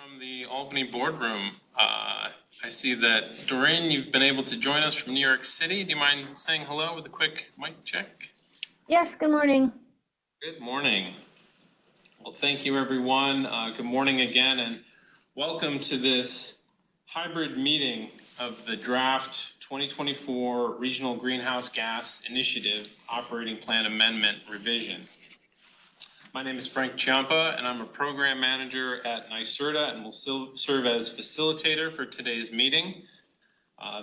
from the Albany boardroom. I see that, Doreen, you've been able to join us from New York City. Do you mind saying hello with a quick mic check? Yes, good morning. Good morning. Well, thank you, everyone. Good morning again, and welcome to this hybrid meeting of the draft 2024 Regional Greenhouse Gas Initiative Operating Plan Amendment Revision. My name is Frank Ciampa, and I'm a program manager at NYSERDA and will serve as facilitator for today's meeting.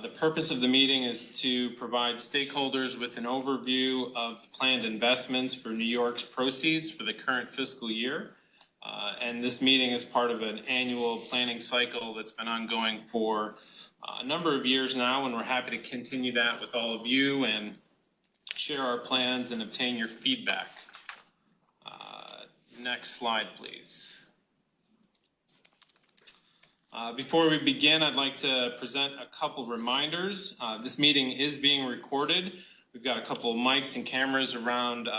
The purpose of the meeting is to provide stakeholders with an overview of the planned investments for New York's proceeds for the current fiscal year. And this meeting is part of an annual planning cycle that's been ongoing for a number of years now, and we're happy to continue that with all of you and share our plans and obtain your feedback. Next slide, please. Before we begin, I'd like to present a couple reminders. This meeting is being recorded. We've got a couple of mics and cameras around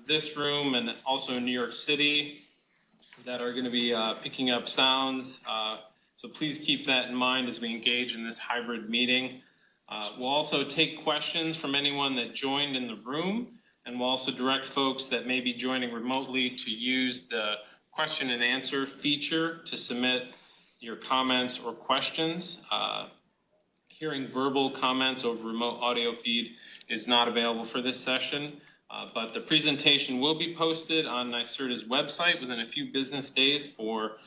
this room and also in New York City that are going to be picking up sounds. So please keep that in mind as we engage in this hybrid meeting. We'll also take questions from anyone that joined in the room. And we'll also direct folks that may be joining remotely to use the question and answer feature to submit your comments or questions. Hearing verbal comments over remote audio feed is not available for this session, but the presentation will be posted on NYSERDA's website within a few business days for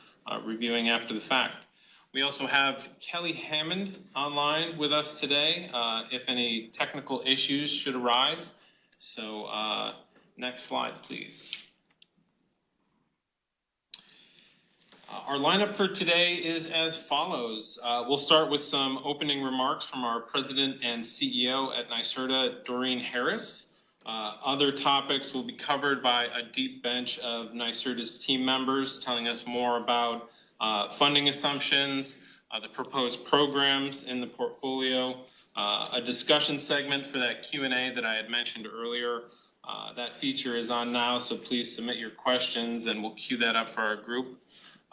reviewing after the fact. We also have Kelly Hammond online with us today if any technical issues should arise. So next slide, please. Our lineup for today is as follows. We'll start with some opening remarks from our president and CEO at NYSERDA, Doreen Harris. Other topics will be covered by a deep bench of NYSERDA's team members telling us more about funding assumptions, the proposed programs in the portfolio, a discussion segment for that Q&A that I had mentioned earlier. That feature is on now, so please submit your questions and we'll queue that up for our group.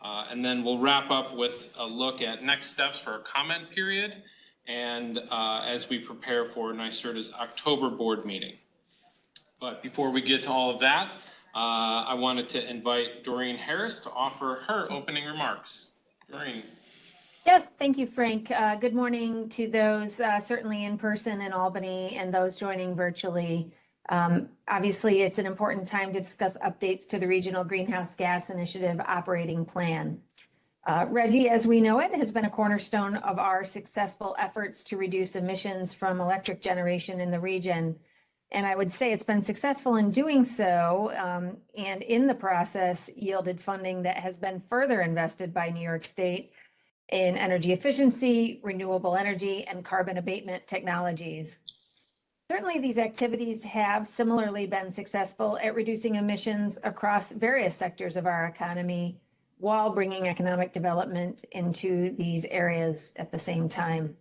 And then we'll wrap up with a look at next steps for our comment period and as we prepare for NYSERDA's October board meeting. But before we get to all of that, I wanted to invite Doreen Harris to offer her opening remarks. Doreen. Yes, thank you, Frank. Good morning to those certainly in person in Albany and those joining virtually. Obviously, it's an important time to discuss updates to the Regional Greenhouse Gas Initiative Operating Plan. RGGI, as we know it, has been a cornerstone of our successful efforts to reduce emissions from electric generation in the region. And I would say it's been successful in doing so, and in the process yielded funding that has been further invested by New York State in energy efficiency, renewable energy, and carbon abatement technologies. Certainly, these activities have similarly been successful at reducing emissions across various sectors of our economy while bringing economic development into these areas at the same time.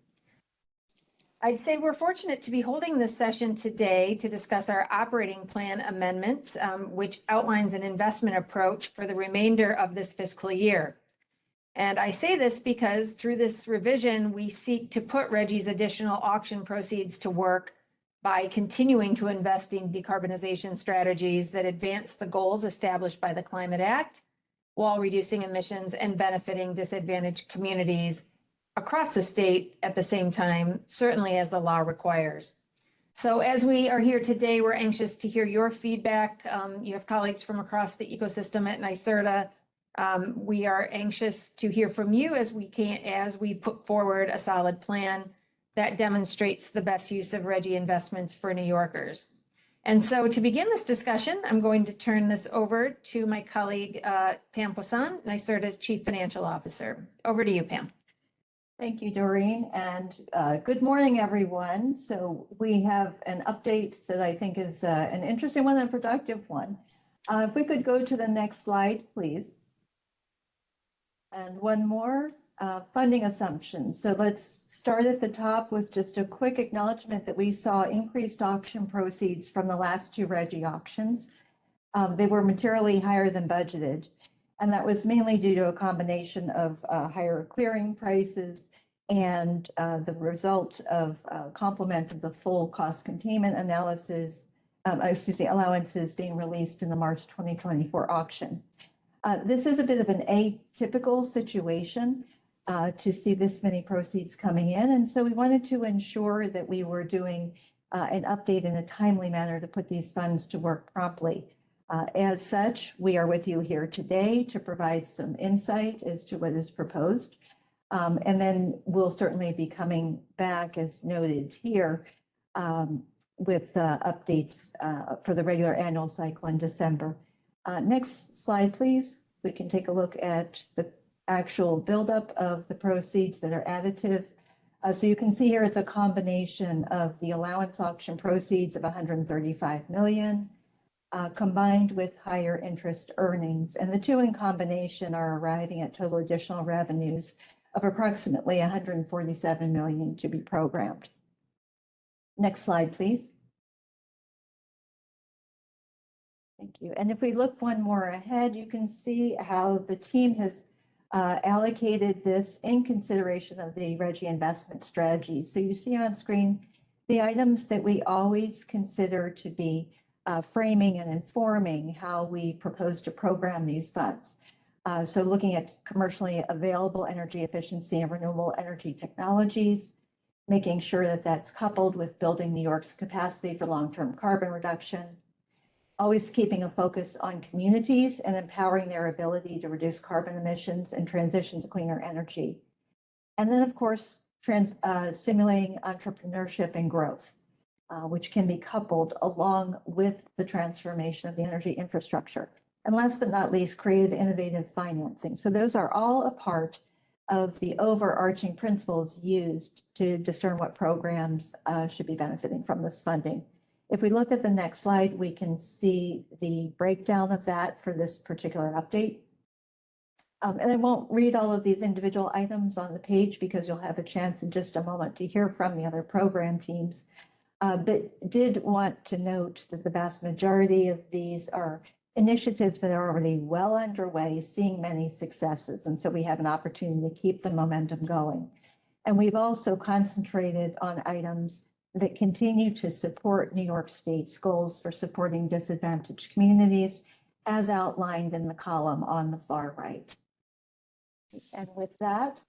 I'd say we're fortunate to be holding this session today to discuss our operating plan amendment, which outlines an investment approach for the remainder of this fiscal year. And I say this because through this revision, we seek to put RGGI's additional auction proceeds to work by continuing to invest in decarbonization strategies that advance the goals established by the Climate Act while reducing emissions and benefiting disadvantaged communities across the state at the same time, certainly as the law requires. So as we are here today, we're anxious to hear your feedback. You have colleagues from across the ecosystem at NYSERDA. We are anxious to hear from you as we put forward a solid plan that demonstrates the best use of RGGI investments for New Yorkers. And so to begin this discussion, I'm going to turn this over to my colleague, Pam Poisson, NYSERDA's Chief Financial Officer. Over to you, Pam. Thank you, Doreen, and good morning, everyone. So we have an update that I think is an interesting one and a productive one. If we could go to the next slide, please. And one more, funding assumptions. So let's start at the top with just a quick acknowledgement that we saw increased auction proceeds from the last two RGGI auctions. They were materially higher than budgeted. And that was mainly due to a combination of higher clearing prices and the result of complement of the full cost containment analysis, allowances being released in the March 2024 auction. This is a bit of an atypical situation to see this many proceeds coming in. And so we wanted to ensure that we were doing an update in a timely manner to put these funds to work promptly. As such, we are with you here today to provide some insight as to what is proposed. And then we'll certainly be coming back, as noted here, with updates for the regular annual cycle in December. Next slide, please. We can take a look at the actual buildup of the proceeds that are additive. So you can see here it's a combination of the allowance auction proceeds of 135 million, combined with higher interest earnings. And the two in combination are arriving at total additional revenues of approximately 147 million to be programmed. Next slide, please. Thank you. And if we look one more ahead, you can see how the team has allocated this in consideration of the RGGI investment strategy. So you see on screen the items that we always consider to be framing and informing how we propose to program these funds. So looking at commercially available energy efficiency and renewable energy technologies, making sure that that's coupled with building New York's capacity for long-term carbon reduction, always keeping a focus on communities and empowering their ability to reduce carbon emissions and transition to cleaner energy. And then, of course, stimulating entrepreneurship and growth, which can be coupled along with the transformation of the energy infrastructure. And last but not least, creative, innovative financing. So those are all a part of the overarching principles used to discern what programs should be benefiting from this funding. If we look at the next slide, we can see the breakdown of that for this particular update. And I won't read all of these individual items on the page because you'll have a chance in just a moment to hear from the other program teams. But did want to note that the vast majority of these are initiatives that are already well underway, seeing many successes. And so we have an opportunity to keep the momentum going. And we've also concentrated on items that continue to support New York State's goals for supporting disadvantaged communities, as outlined in the column on the far right. And with that,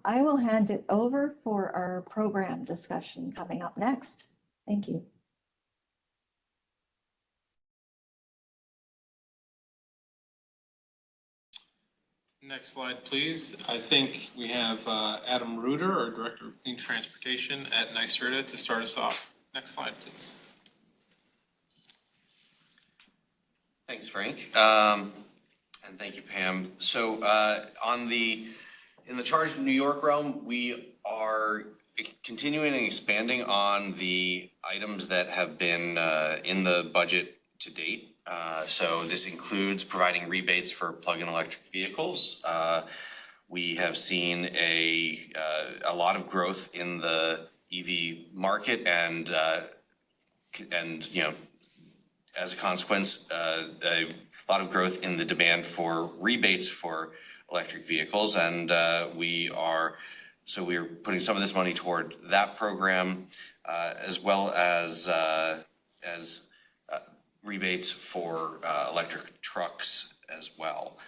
I will hand it over for our program discussion coming up next. Thank you. Next slide, please. I think we have Adam Reuter, our Director of Clean Transportation at NYSERDA, to start us off. Next slide, please. Thanks, Frank. And thank you, Pam. So in the Charge New York realm, we are continuing and expanding on the items that have been in the budget to date. So this includes providing rebates for plug-in electric vehicles. We have seen a lot of growth in the EV market, and you know, as a consequence, a lot of growth in the demand for rebates for electric vehicles, and we are putting some of this money toward that program, as well as rebates for electric trucks as well.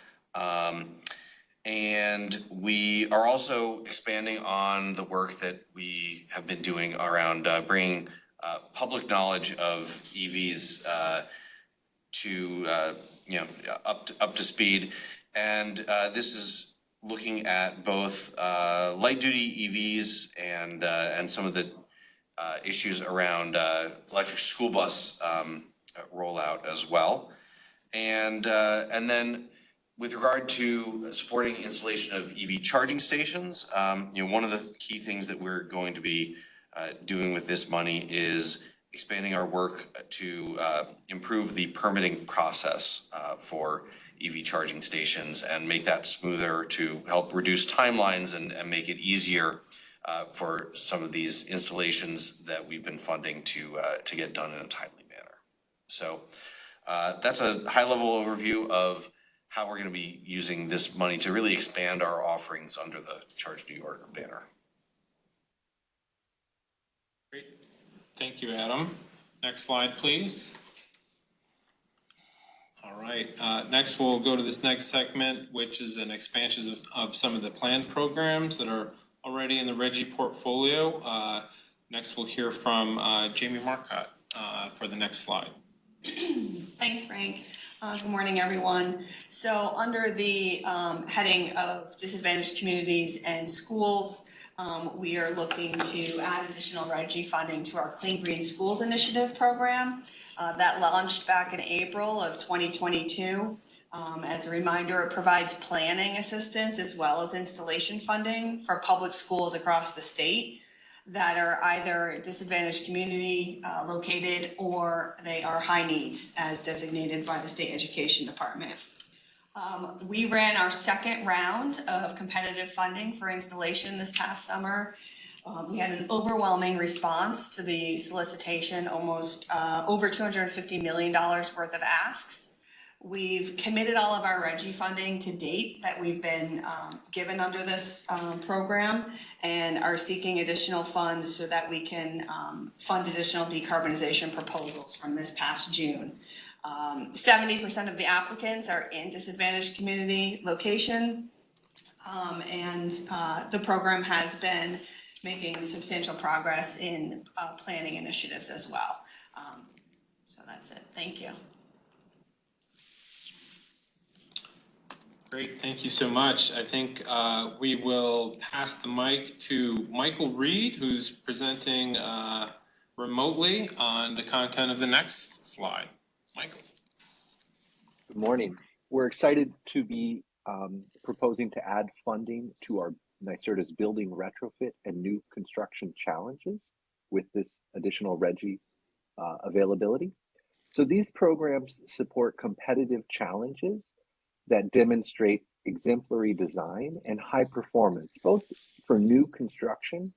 And we are also expanding on the work that we have been doing around bringing public knowledge of EVs to up to speed. And this is looking at both light duty EVs and some of the issues around electric school bus rollout as well. And then with regard to supporting installation of EV charging stations, one of the key things that we're going to be doing with this money is expanding our work to improve the permitting process for EV charging stations and make that smoother to help reduce timelines and make it easier for some of these installations that we've been funding to get done in a timely manner. So that's a high-level overview of how we're going to be using this money to really expand our offerings under the Charge New York banner. Great. Thank you, Adam. Next slide, please. All right. Next, we'll go to this next segment, which is an expansion of some of the planned programs that are already in the RGGI portfolio. Next, we'll hear from Jamie Marcotte for the next slide. Thanks, Frank. Good morning, everyone. So under the heading of disadvantaged communities and schools, we are looking to add additional RGGI funding to our Clean Green Schools Initiative program that launched back in April of 2022. As a reminder, it provides planning assistance as well as installation funding for public schools across the state that are either disadvantaged community located or they are high needs as designated by the State Education Department. We ran our second round of competitive funding for installation this past summer. We had an overwhelming response to the solicitation, almost over $250 million worth of asks. We've committed all of our RGGI funding to date that we've been given under this program and are seeking additional funds so that we can fund additional decarbonization proposals from this past June. 70% of the applicants are in disadvantaged community location, and the program has been making substantial progress in planning initiatives as well. So that's it. Thank you. Great, thank you so much. I think we will pass the mic to Michael Reed, who's presenting remotely on the content of the next slide. Michael. Good morning. We're excited to be proposing to add funding to our NYSERDA's building retrofit and new construction challenges with this additional RGGI availability. So these programs support competitive challenges that demonstrate exemplary design and high performance, both for new construction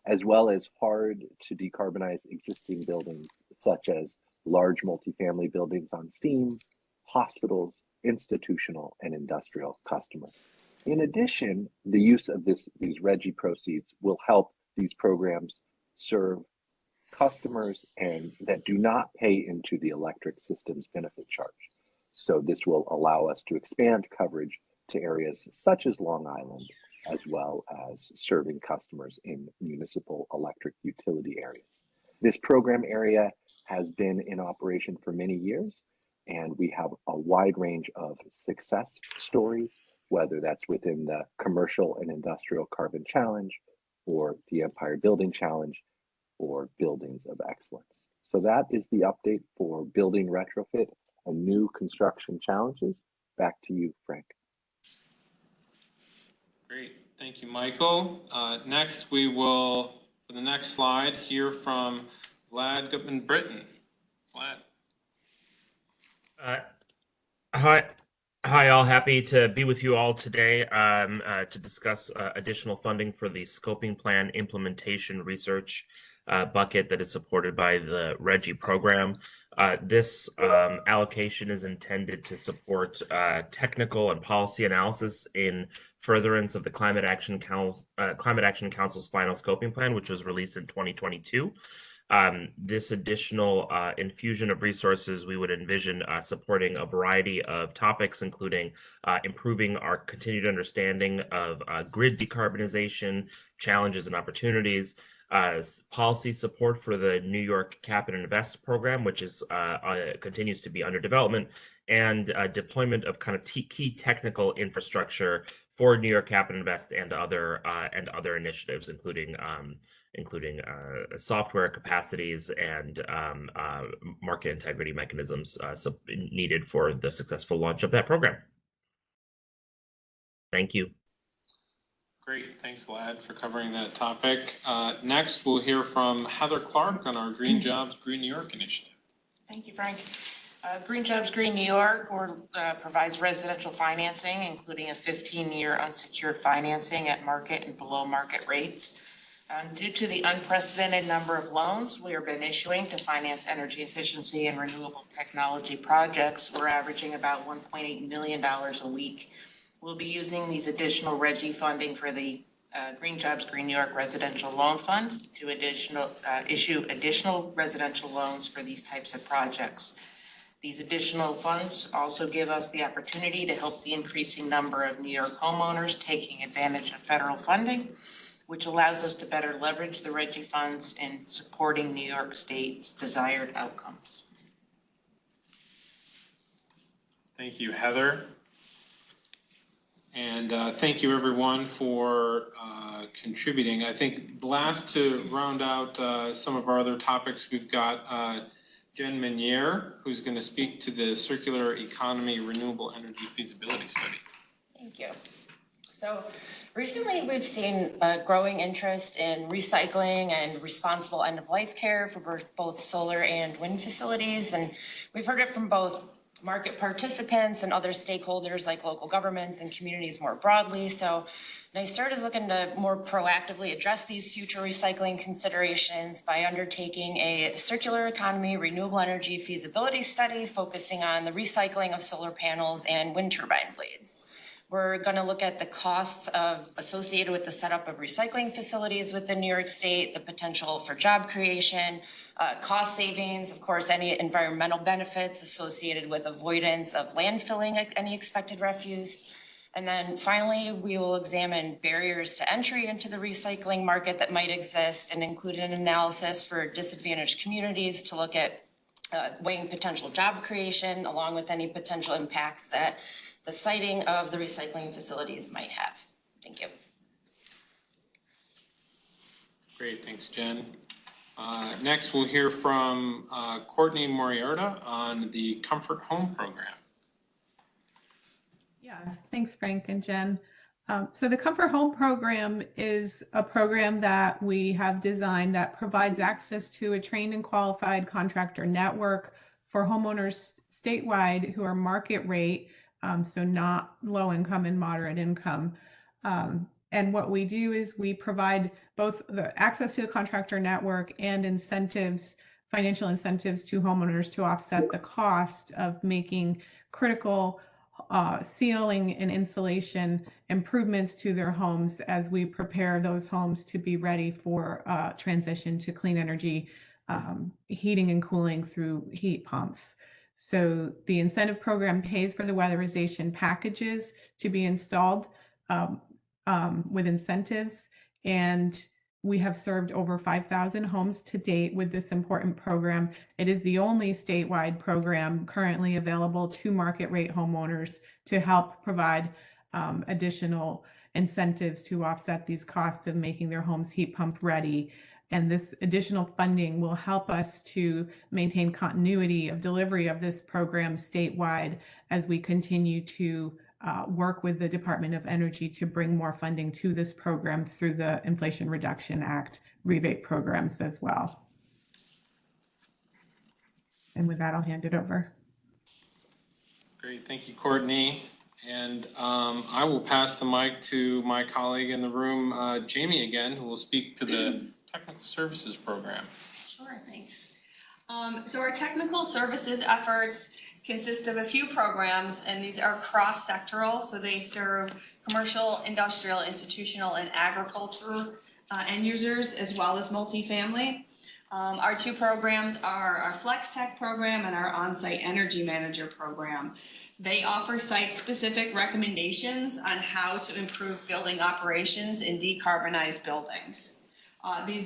as well as hard to decarbonize existing buildings, such as large multifamily buildings on steam, hospitals, institutional and industrial customers. In addition, the use of these RGGI proceeds will help these programs serve customers and that do not pay into the electric system's benefit charge. So this will allow us to expand coverage to areas such as Long Island, as well as serving customers in municipal electric utility areas. This program area has been in operation for many years, and we have a wide range of success stories, whether that's within the Commercial and Industrial Carbon Challenge, or the Empire Building Challenge, or Buildings of Excellence. So that is the update for building retrofit and new construction challenges. Back to you, Frank. Great, thank you, Michael. Next, we will, for the next slide, hear from Vlad Gutman-Britton. Vlad. Hi, all. Happy to be with you all today to discuss additional funding for the scoping plan implementation research bucket that is supported by the RGGI program. This allocation is intended to support technical and policy analysis in furtherance of the Climate Action Council's final scoping plan, which was released in 2022. This additional infusion of resources, we would envision supporting a variety of topics, including improving our continued understanding of grid decarbonization, challenges and opportunities, policy support for the New York Cap and Invest program, which is continues to be under development, and deployment of kind of key technical infrastructure for New York Cap and Invest and other initiatives, including software capacities and market integrity mechanisms needed for the successful launch of that program. Thank you. Great, thanks Vlad for covering that topic. Next, we'll hear from Heather Clark on our Green Jobs, Green New York initiative. Thank you, Frank. Green Jobs, Green New York provides residential financing, including a 15-year unsecured financing at market and below market rates. Due to the unprecedented number of loans we have been issuing to finance energy efficiency and renewable technology projects, we're averaging about $1.8 million a week. We'll be using these additional RGGI funding for the Green Jobs, Green New York Residential Loan Fund to issue additional residential loans for these types of projects. These additional funds also give us the opportunity to help the increasing number of New York homeowners taking advantage of federal funding, which allows us to better leverage the RGGI funds in supporting New York State's desired outcomes. Thank you, Heather. And thank you, everyone, for contributing. I think last to round out some of our other topics, we've got Jen Menier, who's going to speak to the Circular Economy Renewable Energy Feasibility Study. Thank you. So recently we've seen a growing interest in recycling and responsible end-of-life care for both solar and wind facilities. And we've heard it from both market participants and other stakeholders like local governments and communities more broadly. So NYSERD is looking to more proactively address these future recycling considerations by undertaking a circular economy renewable energy feasibility study focusing on the recycling of solar panels and wind turbine blades. We're going to look at the costs associated with the setup of recycling facilities within New York State, the potential for job creation, cost savings, of course, any environmental benefits associated with avoidance of landfilling any expected refuse. And then finally, we will examine barriers to entry into the recycling market that might exist and include an analysis for disadvantaged communities to look at weighing potential job creation along with any potential impacts that the siting of the recycling facilities might have. Thank you. Great, thanks, Jen. Next, we'll hear from Courtney Moriarta on the Comfort Home Program. Yeah, thanks, Frank and Jen. So the Comfort Home Program is a program that we have designed that provides access to a trained and qualified contractor network for homeowners statewide who are market rate, so not low income and moderate income. And what we do is we provide both the access to the contractor network and incentives, financial incentives to homeowners to offset the cost of making critical sealing and insulation improvements to their homes as we prepare those homes to be ready for transition to clean energy heating and cooling through heat pumps. So the incentive program pays for the weatherization packages to be installed with incentives, and we have served over 5,000 homes to date with this important program. It is the only statewide program currently available to market rate homeowners to help provide additional incentives to offset these costs of making their homes heat pump ready. And this additional funding will help us to maintain continuity of delivery of this program statewide as we continue to work with the Department of Energy to bring more funding to this program through the Inflation Reduction Act rebate programs as well. And with that, I'll hand it over. Great, thank you, Courtney. And I will pass the mic to my colleague in the room, Jamie again, who will speak to the Technical Services Program. Sure, thanks. So our technical services efforts consist of a few programs, and these are cross-sectoral, so they serve commercial, industrial, institutional, and agriculture end users, as well as multifamily. Our two programs are our Flex Tech program and our On-Site Energy Manager program. They offer site-specific recommendations on how to improve building operations and decarbonize buildings.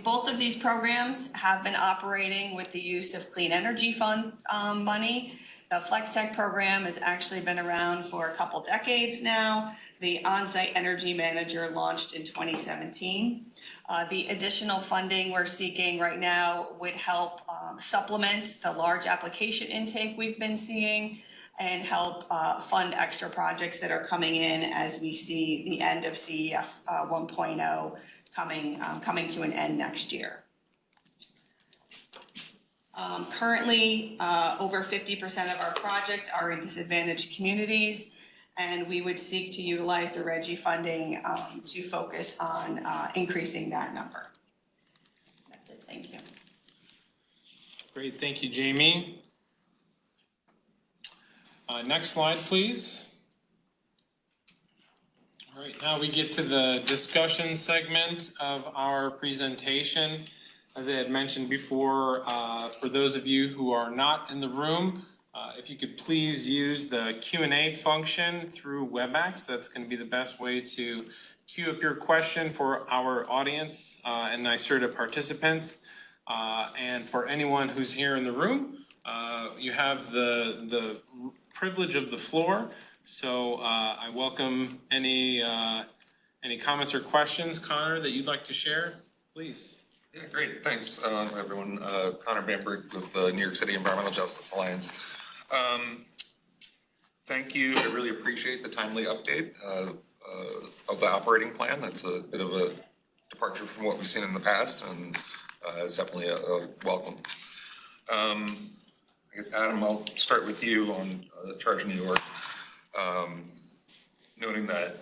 Both of these programs have been operating with the use of Clean Energy Fund money. The Flex Tech program has actually been around for a couple decades now. The On-Site Energy Manager launched in 2017. The additional funding we're seeking right now would help supplement the large application intake we've been seeing and help fund extra projects that are coming in as we see the end of CEF 1.0 coming to an end next year. Currently, over 50% of our projects are in disadvantaged communities, and we would seek to utilize the RGGI funding to focus on increasing that number. Great, thank you, Jamie. Next slide, please. All right, now we get to the discussion segment of our presentation. As I had mentioned before, for those of you who are not in the room, if you could please use the Q&A function through WebEx. That's going to be the best way to queue up your question for our audience and NYSERDA participants. And for anyone who's here in the room, you have the privilege of the floor. So I welcome any comments or questions, Connor, that you'd like to share, please. Yeah, great. Thanks, everyone. Connor Bamberg with the New York City Environmental Justice Alliance. Thank you. I really appreciate the timely update of the operating plan. That's a bit of a departure from what we've seen in the past, and it's definitely a welcome. I guess, Adam, I'll start with you on the Charge New York. Noting that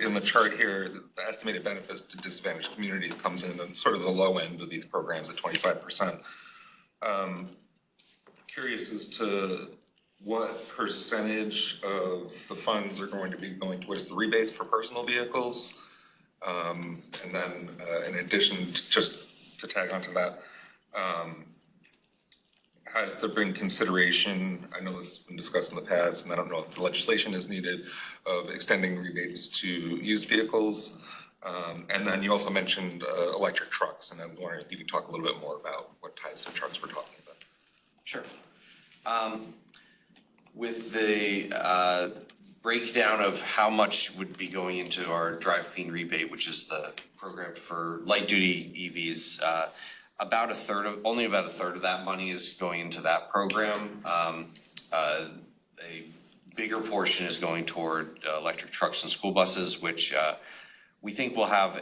in the chart here, the estimated benefits to disadvantaged communities comes in on sort of the low end of these programs at 25%. Curious as to what percentage of the funds are going to be going towards the rebates for personal vehicles. And then in addition, just to tag onto that, has there been consideration, I know this has been discussed in the past, and I don't know if the legislation is needed, of extending rebates to used vehicles? And then you also mentioned electric trucks, and I'm wondering if you could talk a little bit more about what types of trucks we're talking about. Sure. With the breakdown of how much would be going into our Drive Clean rebate, which is the program for light duty EVs, only about a third of that money is going into that program. A bigger portion is going toward electric trucks and school buses, which we think will have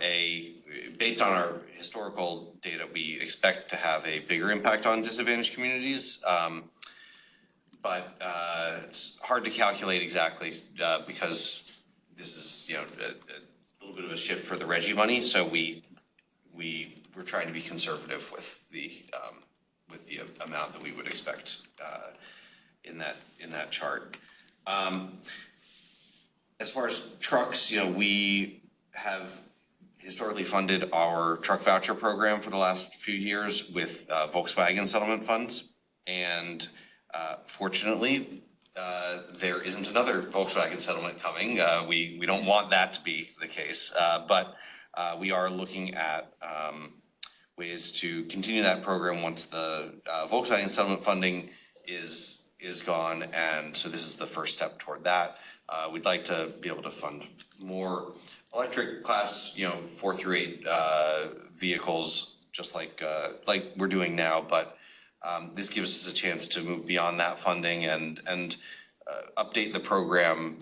based on our historical data, we expect to have a bigger impact on disadvantaged communities. But it's hard to calculate exactly because this is a little bit of a shift for the RGGI money. So we're trying to be conservative with the amount that we would expect in that chart. As far as trucks, we have historically funded our truck voucher program for the last few years with Volkswagen settlement funds, and fortunately, there isn't another Volkswagen settlement coming. We don't want that to be the case, but we are looking at ways to continue that program once the Volkswagen settlement funding is gone, and so this is the first step toward that. We'd like to be able to fund more electric class, 4 through 8 vehicles, just like we're doing now, but this gives us a chance to move beyond that funding and update the program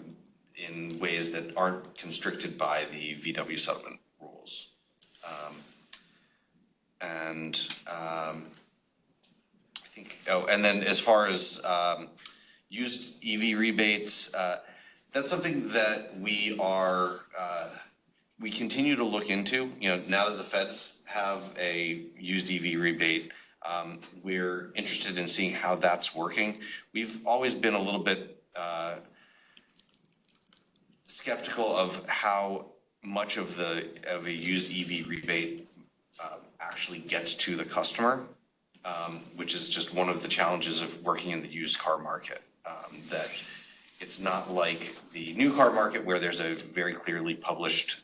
in ways that aren't constricted by the VW settlement rules. And then as far as used EV rebates, that's something that we continue to look into. Now that the feds have a used EV rebate, we're interested in seeing how that's working. We've always been a little bit skeptical of how much of a used EV rebate actually gets to the customer, which is just one of the challenges of working in the used car market. That it's not like the new car market where there's a very clearly published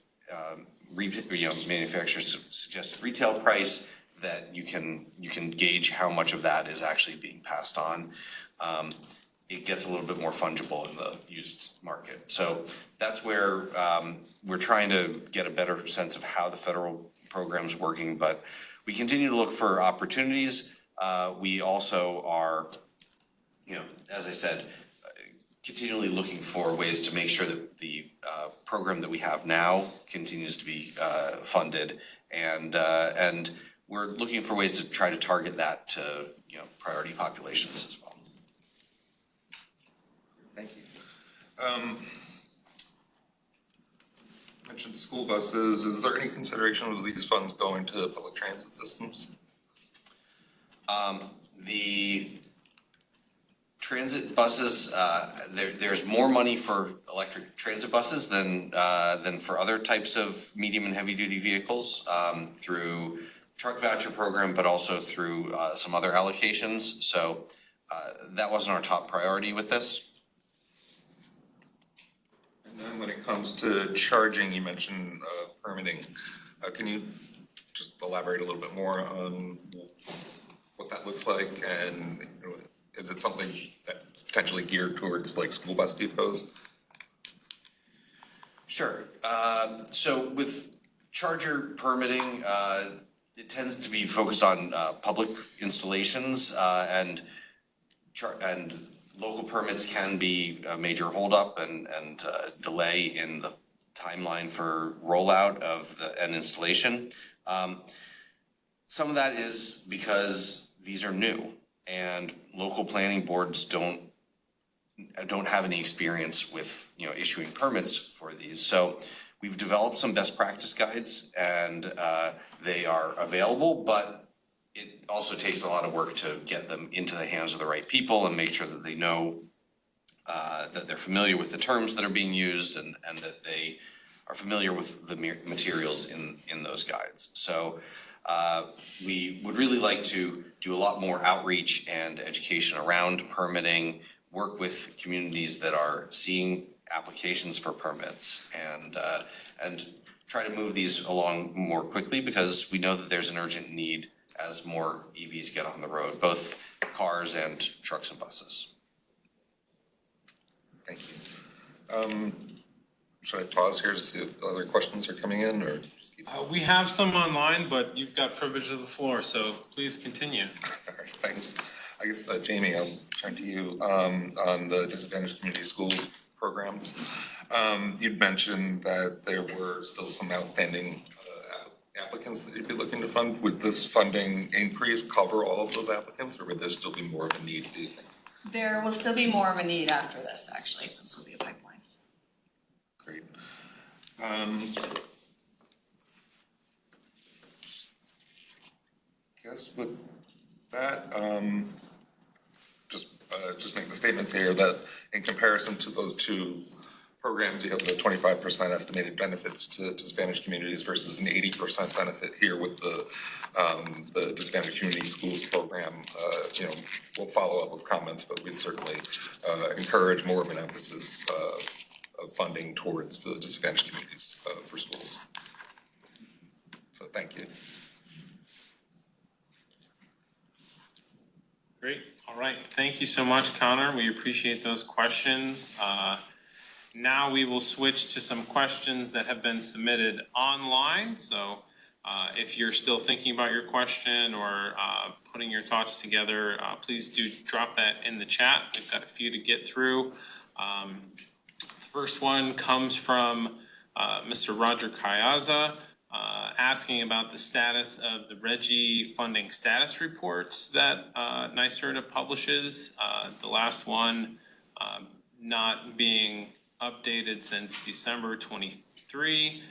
manufacturer's suggested retail price that you can gauge how much of that is actually being passed on. It gets a little bit more fungible in the used market. So that's where we're trying to get a better sense of how the federal program's working, but we continue to look for opportunities. We also are, as I said, continually looking for ways to make sure that the program that we have now continues to be funded, and we're looking for ways to try to target that to priority populations as well. Thank you. Mentioned school buses. Is there any consideration of these funds going to public transit systems? The transit buses, there's more money for electric transit buses than for other types of medium and heavy duty vehicles, through truck voucher program, but also through some other allocations. So that wasn't our top priority with this. And then when it comes to charging, you mentioned permitting. Can you just elaborate a little bit more on what that looks like, and is it something that's potentially geared towards like school bus depots? Sure. So with charger permitting, it tends to be focused on public installations, and local permits can be a major holdup and delay in the timeline for rollout of an installation. Some of that is because these are new and local planning boards don't have any experience with, issuing permits for these. So we've developed some best practice guides, and they are available, but it also takes a lot of work to get them into the hands of the right people and make sure that they know that they're familiar with the terms that are being used, and that they are familiar with the materials in those guides. So we would really like to do a lot more outreach and education around permitting, work with communities that are seeing applications for permits, and try to move these along more quickly, because we know that there's an urgent need as more EVs get on the road, both cars and trucks and buses. Thank you. Should I pause here to see if other questions are coming in, or just keep? We have some online, but you've got privilege of the floor, so please continue. All right, thanks. I guess, Jamie, I'll turn to you on the disadvantaged community school programs. You'd mentioned that there were still some outstanding applicants that you'd be looking to fund. Would this funding increase cover all of those applicants, or would there still be more of a need, do you think? There will still be more of a need after this, actually. This will be a pipeline. Great. Guess with that, just make the statement there that in comparison to those two programs, you have the 25% estimated benefits to disadvantaged communities versus an 80% benefit here with the disadvantaged community schools program. We'll follow up with comments, but we'd certainly encourage more of an emphasis of funding towards the disadvantaged communities for schools. So thank you. Great. All right. Thank you so much, Connor. We appreciate those questions. Now we will switch to some questions that have been submitted online. So if you're still thinking about your question or putting your thoughts together, please do drop that in the chat. We've got a few to get through. The first one comes from Mr. Roger Kayaza, asking about the status of the RGGI funding status reports that NYSERDA publishes. The last one not being updated since December 23.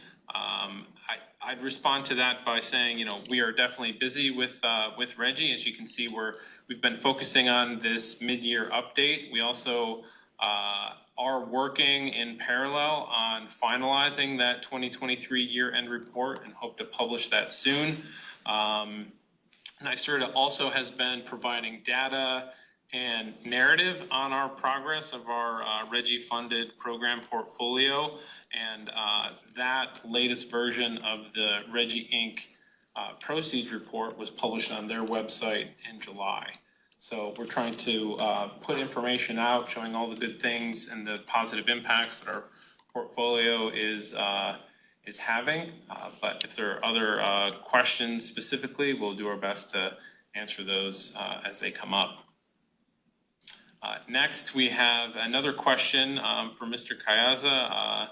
I'd respond to that by saying, we are definitely busy with RGGI. As you can see, we've been focusing on this mid-year update. We also are working in parallel on finalizing that 2023 year-end report and hope to publish that soon. NYSERDA also has been providing data and narrative on our progress of our RGGI funded program portfolio, and that latest version of the RGGI Inc. Proceeds report was published on their website in July. So we're trying to put information out showing all the good things and the positive impacts that our portfolio is having. But if there are other questions specifically, we'll do our best to answer those as they come up. Next, we have another question for Mr. Kayaza,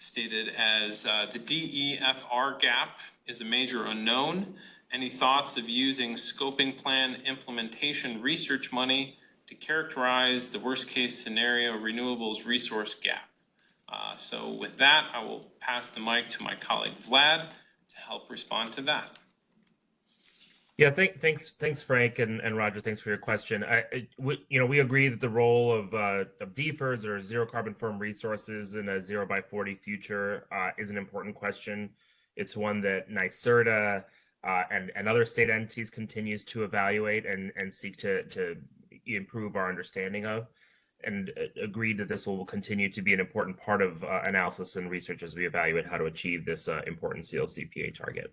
stated as the DEFR gap is a major unknown. Any thoughts of using scoping plan implementation research money to characterize the worst case scenario renewables resource gap? So with that, I will pass the mic to my colleague Vlad to help respond to that. Yeah, thanks, Frank and Roger. Thanks for your question. We agree that the role of DFRs or zero carbon firm resources in a 0 by 40 future is an important question. It's one that NYSERDA and other state entities continues to evaluate and seek to improve our understanding of, and agreed that this will continue to be an important part of analysis and research as we evaluate how to achieve this important CLCPA target.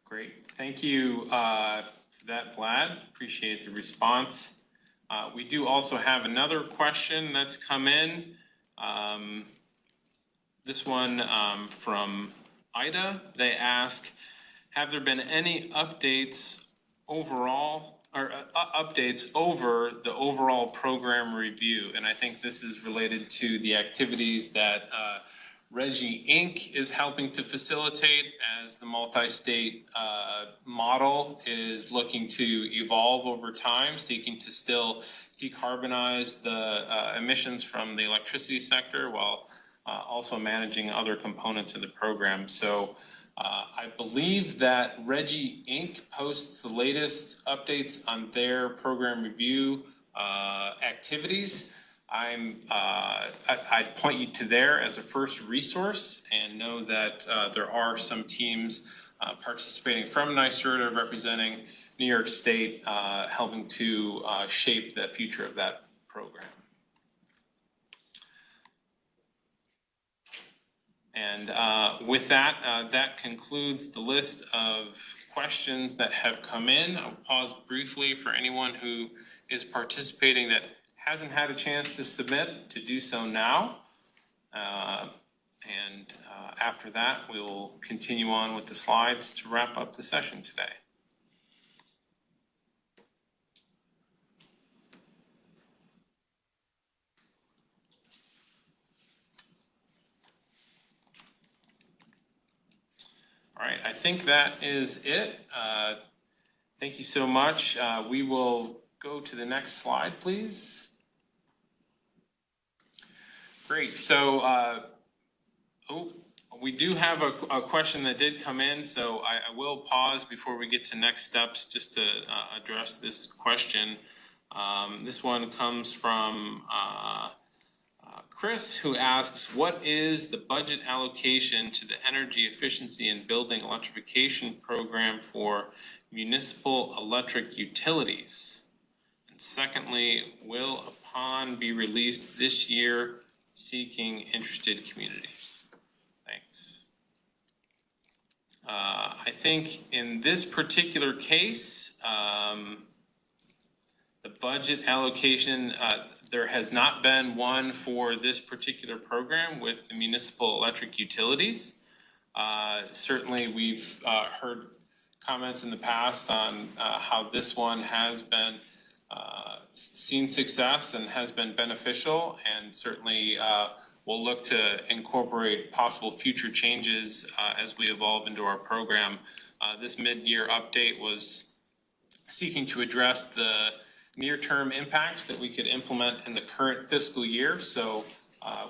Great, thank you for that, Vlad. Appreciate the response. We do also have another question that's come in. This one from Ida. They ask, have there been any updates overall or updates over the overall program review? And I think this is related to the activities that RGGI Inc. is helping to facilitate as the multi-state model is looking to evolve over time, seeking to still decarbonize the emissions from the electricity sector while also managing other components of the program. So I believe that RGGI Inc. posts the latest updates on their program review activities. I'd point you to there as a first resource and know that there are some teams participating from NYSERDA representing New York State, helping to shape the future of that program. And with that, that concludes the list of questions that have come in. I'll pause briefly for anyone who is participating that hasn't had a chance to submit to do so now. After that, we will continue on with the slides to wrap up the session today. All right, I think that is it. Thank you so much. We will go to the next slide, please. Great, so we do have a question that did come in, so I will pause before we get to next steps just to address this question. This one comes from Chris, who asks, what is the budget allocation to the energy efficiency and building electrification program for municipal electric utilities? And secondly, will a PON be released this year, seeking interested communities? Thanks. I think in this particular case, the budget allocation, there has not been one for this particular program with the municipal electric utilities. Certainly, we've heard comments in the past on how this one has been seen success and has been beneficial, and certainly we'll look to incorporate possible future changes as we evolve into our program. This mid-year update was seeking to address the near-term impacts that we could implement in the current fiscal year. So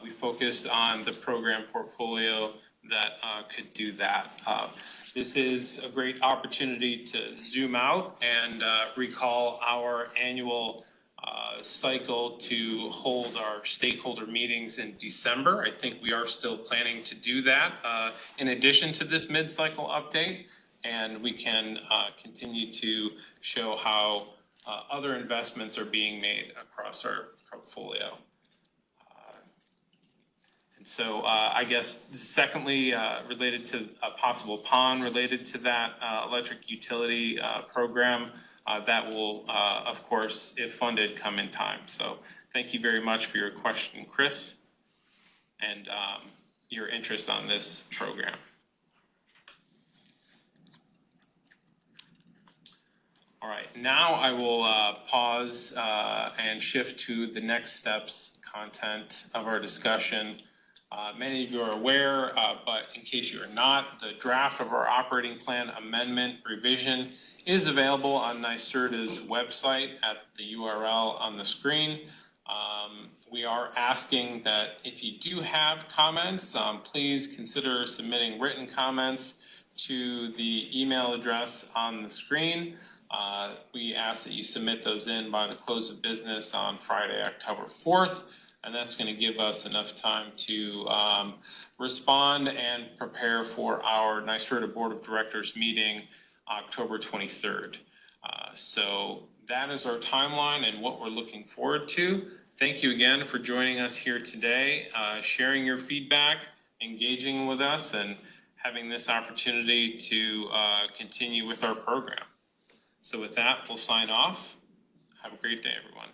we focused on the program portfolio that could do that. This is a great opportunity to zoom out and recall our annual cycle to hold our stakeholder meetings in December. I think we are still planning to do that in addition to this mid-cycle update, and we can continue to show how other investments are being made across our portfolio. And so I guess secondly, related to a possible PON related to that electric utility program, that will, of course, if funded, come in time. So thank you very much for your question, Chris, and your interest on this program. All right, now I will pause and shift to the next steps content of our discussion. Many of you are aware, but in case you are not, the draft of our operating plan amendment revision is available on NYSERDA's website at the URL on the screen. We are asking that if you do have comments, please consider submitting written comments to the email address on the screen. We ask that you submit those in by the close of business on Friday, October 4th, and that's going to give us enough time to respond and prepare for our NYSERDA Board of Directors meeting October 23rd. So that is our timeline and what we're looking forward to. Thank you again for joining us here today, sharing your feedback, engaging with us, and having this opportunity to continue with our program. So with that, we'll sign off. Have a great day, everyone.